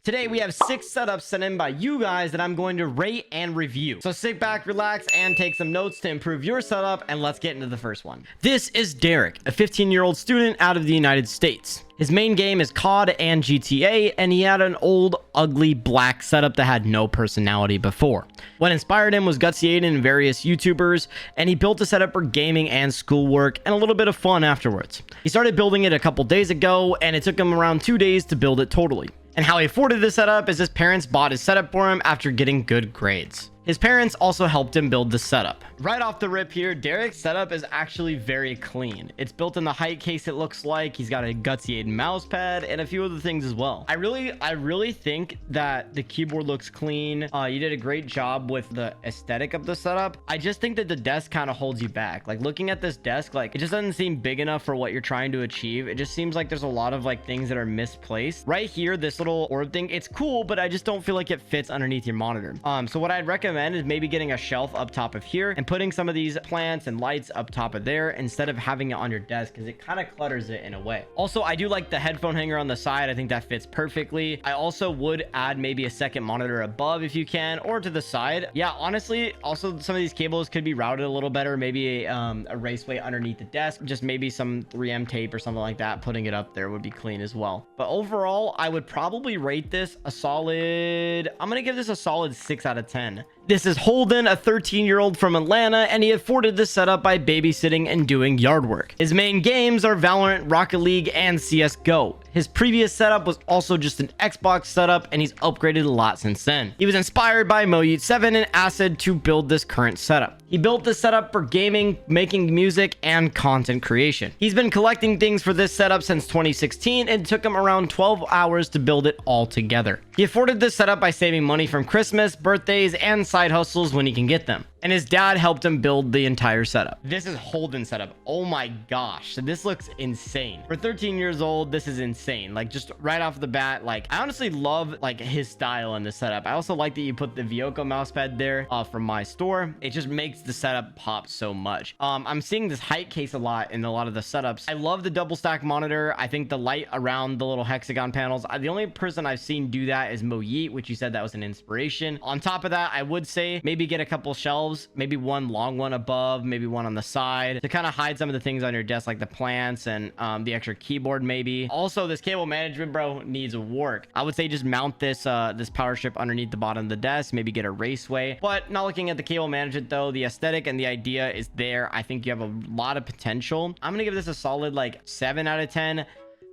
Today we have 6 setups sent in by you guys that I'm going to rate and review. So sit back, relax, and take some notes to improve your setup, and let's get into the first one. This is Derek, a 15-year-old student out of the United States. His main game is COD and GTA, and he had an old, ugly, black setup that had no personality before. What inspired him was GutzyAiden and various YouTubers, and he built a setup for gaming and schoolwork, and a little bit of fun afterwards. He started building it a couple days ago, and it took him around 2 days to build it totally. And how he afforded this setup is his parents bought his setup for him after getting good grades. His parents also helped him build the setup. Right off the rip here, Derek's setup is actually very clean. It's built in the height case, it looks like. He's got a GutzyAiden mouse pad and a few other things as well. I really think that the keyboard looks clean. You did a great job with the aesthetic of the setup. I just think that the desk kind of holds you back. Like looking at this desk, like it just doesn't seem big enough for what you're trying to achieve. It just seems like there's a lot of like things that are misplaced. Right here, this little orb thing, it's cool, but I just don't feel like it fits underneath your monitor. So what I'd recommend is maybe getting a shelf up top of here and putting some of these plants and lights up top of there instead of having it on your desk, because it kind of clutters it in a way. Also, I do like the headphone hanger on the side. I think that fits perfectly. I also would add maybe a second monitor above if you can, or to the side. Yeah, honestly, also some of these cables could be routed a little better. Maybe a raceway underneath the desk, just maybe some 3M tape or something like that. Putting it up there would be clean as well. But overall, I would probably rate this a solid, I'm gonna give this a solid 6 out of 10. This is Holden, a 13-year-old from Atlanta, and he afforded this setup by babysitting and doing yard work. His main games are Valorant, Rocket League, and CSGO. His previous setup was also just an Xbox setup, and he's upgraded a lot since then. He was inspired by Mojit7 and Acid to build this current setup. He built this setup for gaming, making music, and content creation. He's been collecting things for this setup since 2016, and it took him around 12 hours to build it all together. He afforded this setup by saving money from Christmas, birthdays, and side hustles when he can get them. And his dad helped him build the entire setup. This is Holden's setup. Oh my gosh. So this looks insane. For 13 years old, this is insane. Like just right off the bat, like I honestly love like his style in the setup. I also like that you put the Vyoko mousepad there from my store. It just makes the setup pop so much. I'm seeing this height case a lot in a lot of the setups. I love the double stack monitor. I think the light around the little hexagon panels. The only person I've seen do that is Mojit, which you said that was an inspiration. On top of that, I would say maybe get a couple shelves, maybe one long one above, maybe one on the side to kind of hide some of the things on your desk like the plants and the extra keyboard maybe. Also, this cable management, bro, needs work. I would say just mount this this power strip underneath the bottom of the desk, maybe get a raceway. But not looking at the cable management though, the aesthetic and the idea is there. I think you have a lot of potential. I'm gonna give this a solid like 7 out of 10.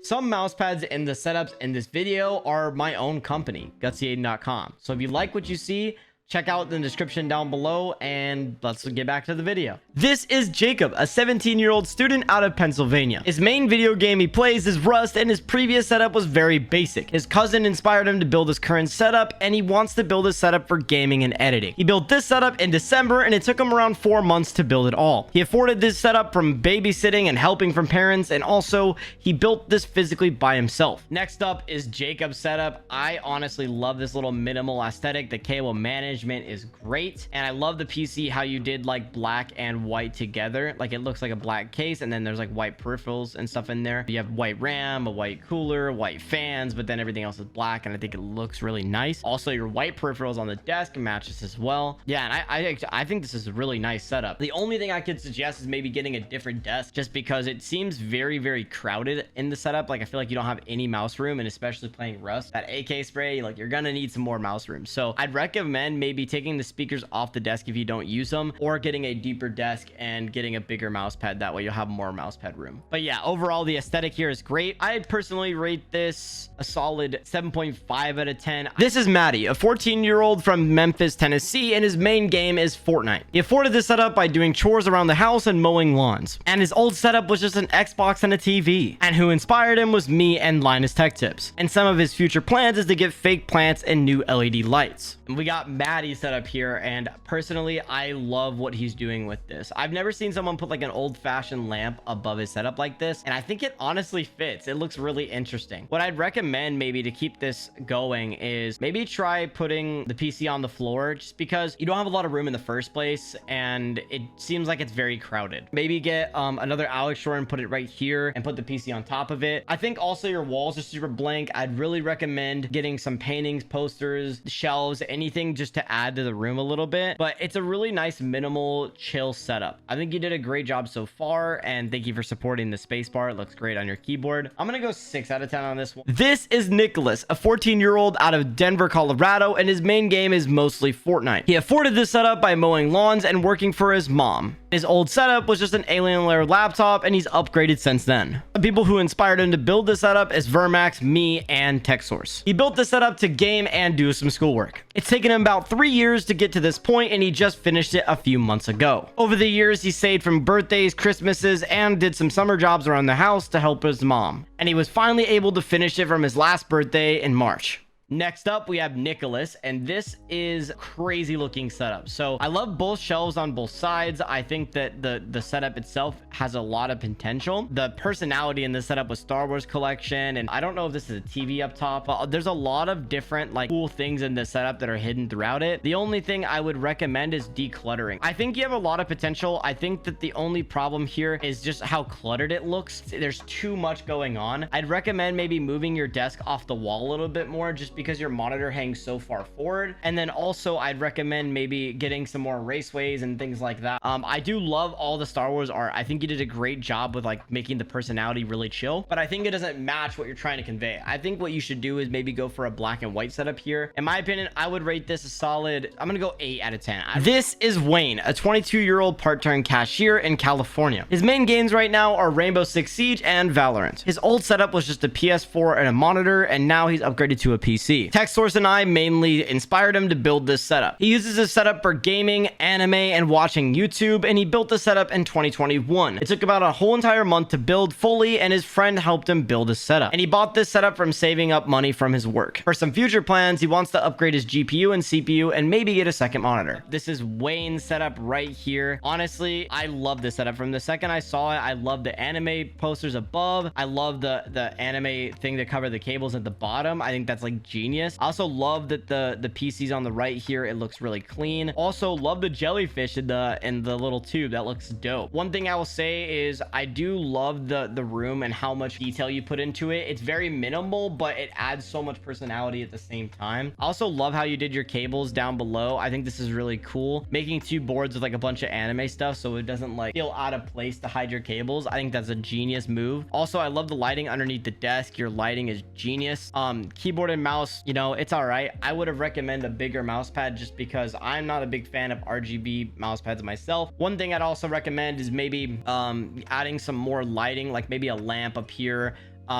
Some mouse pads in the setups in this video are my own company, GutzyAiden.com. So if you like what you see, check out the description down below, and let's get back to the video. This is Jacob, a 17-year-old student out of Pennsylvania. His main video game he plays is Rust, and his previous setup was very basic. His cousin inspired him to build his current setup, and he wants to build a setup for gaming and editing. He built this setup in December, and it took him around 4 months to build it all. He afforded this setup from babysitting and helping from parents, and also he built this physically by himself. Next up is Jacob's setup. I honestly love this little minimal aesthetic. The cable management is great, and I love the PC, how you did like black and white together. Like it looks like a black case, and then there's like white peripherals and stuff in there. You have white RAM, a white cooler, white fans, but then everything else is black, and I think it looks really nice. Also, your white peripherals on the desk matches as well. Yeah, and I think this is a really nice setup. The only thing I could suggest is maybe getting a different desk, just because it seems very crowded in the setup. Like I feel like you don't have any mouse room, and especially playing Rust, that AK spray, like you're gonna need some more mouse room. So I'd recommend maybe taking the speakers off the desk if you don't use them, or getting a deeper desk and getting a bigger mouse pad. That way you'll have more mouse pad room. But yeah, overall the aesthetic here is great. I'd personally rate this a solid 7.5 out of 10. This is Matty, a 14-year-old from Memphis, Tennessee, and his main game is Fortnite. He afforded this setup by doing chores around the house and mowing lawns. And his old setup was just an Xbox and a TV. And who inspired him was me and Linus Tech Tips. And some of his future plans is to get fake plants and new LED lights. And we got Matty set up here, and personally I love what he's doing with this. this. I've never seen someone put like an old-fashioned lamp above his setup like this, and I think it honestly fits. It looks really interesting. What I'd recommend maybe to keep this going is maybe try putting the PC on the floor, just because you don't have a lot of room in the first place and it seems like it's very crowded. Maybe get another Alex drawer and put it right here and put the PC on top of it. I think also your walls are super blank. I'd really recommend getting some paintings, posters, shelves, anything just to add to the room a little bit. But it's a really nice minimal chill setup. I think you did a great job so far, and thank you for supporting the spacebar. It looks great on your keyboard. I'm gonna go 6 out of 10 on this one. This is Nicolas, a 14-year-old out of Denver, Colorado, and his main game is mostly Fortnite. He afforded this setup by mowing lawns and working for his mom. His old setup was just an Alienware laptop, and he's upgraded since then. The people who inspired him to build this setup is Vermax, me, and TechSource. He built this setup to game and do some schoolwork. It's taken him about 3 years to get to this point, and he just finished it a few months ago. Over the years, he saved from birthdays, Christmases, and did some summer jobs around the house to help his mom. And he was finally able to finish it from his last birthday in March. Next up, we have Nicolas, and this is crazy looking setup. So I love both shelves on both sides. I think that the setup itself has a lot of potential. The personality in this setup was Star Wars collection, and I don't know if this is a TV up top, but there's a lot of different like cool things in this setup that are hidden throughout it. The only thing I would recommend is decluttering. I think you have a lot of potential. I think that the only problem here is just how cluttered it looks. There's too much going on. I'd recommend maybe moving your desk off the wall a little bit more, just because your monitor hangs so far forward. And then also I'd recommend maybe getting some more raceways and things like that. I do love all the Star Wars art. I think you did a great job with like making the personality really chill, but I think it doesn't match what you're trying to convey. I think what you should do is maybe go for a black and white setup here. In my opinion, I would rate this a solid, I'm gonna go 8 out of 10. This is Wayne, a 22-year-old part-time cashier in California. His main games right now are Rainbow Six Siege and Valorant. His old setup was just a PS4 and a monitor, and now he's upgraded to a PC. TechSource and I mainly inspired him to build this setup. He uses this setup for gaming, anime, and watching YouTube, and he built this setup in 2021. It took about a whole entire month to build fully, and his friend helped him build his setup. And he bought this setup from saving up money from his work. For some future plans, he wants to upgrade his GPU and CPU and maybe get a second monitor. This is Wayne's setup right here. Honestly, I love this setup. From the second I saw it, I love the anime posters above. I love the anime thing to cover the cables at the bottom. I think that's like genius. I also love that the PC's on the right here. It looks really clean. Also love the jellyfish in the little tube. That looks dope. One thing I will say is I do love the room and how much detail you put into it. It's very minimal, but it adds so much personality at the same time. I also love how you did your cables down below. I think this is really cool. Making 2 boards with like a bunch of anime stuff so it doesn't like feel out of place to hide your cables. I think that's a genius move. Also, I love the lighting underneath the desk. Your lighting is genius. Keyboard and mouse, you know, it's all right. I would have recommended a bigger mouse pad just because I'm not a big fan of RGB mouse pads myself. One thing I'd also recommend is maybe adding some more lighting, like maybe a lamp up here,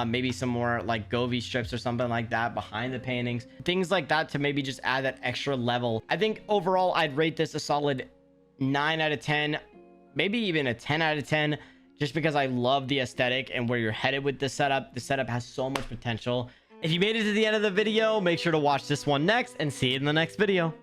maybe some more like Govee strips or something like that behind the paintings, things like that to maybe just add that extra level. I think overall I'd rate this a solid 9 out of 10, maybe even a 10 out of 10, just because I love the aesthetic and where you're headed with this setup. The setup has so much potential. If you made it to the end of the video, make sure to watch this one next and see you in the next video.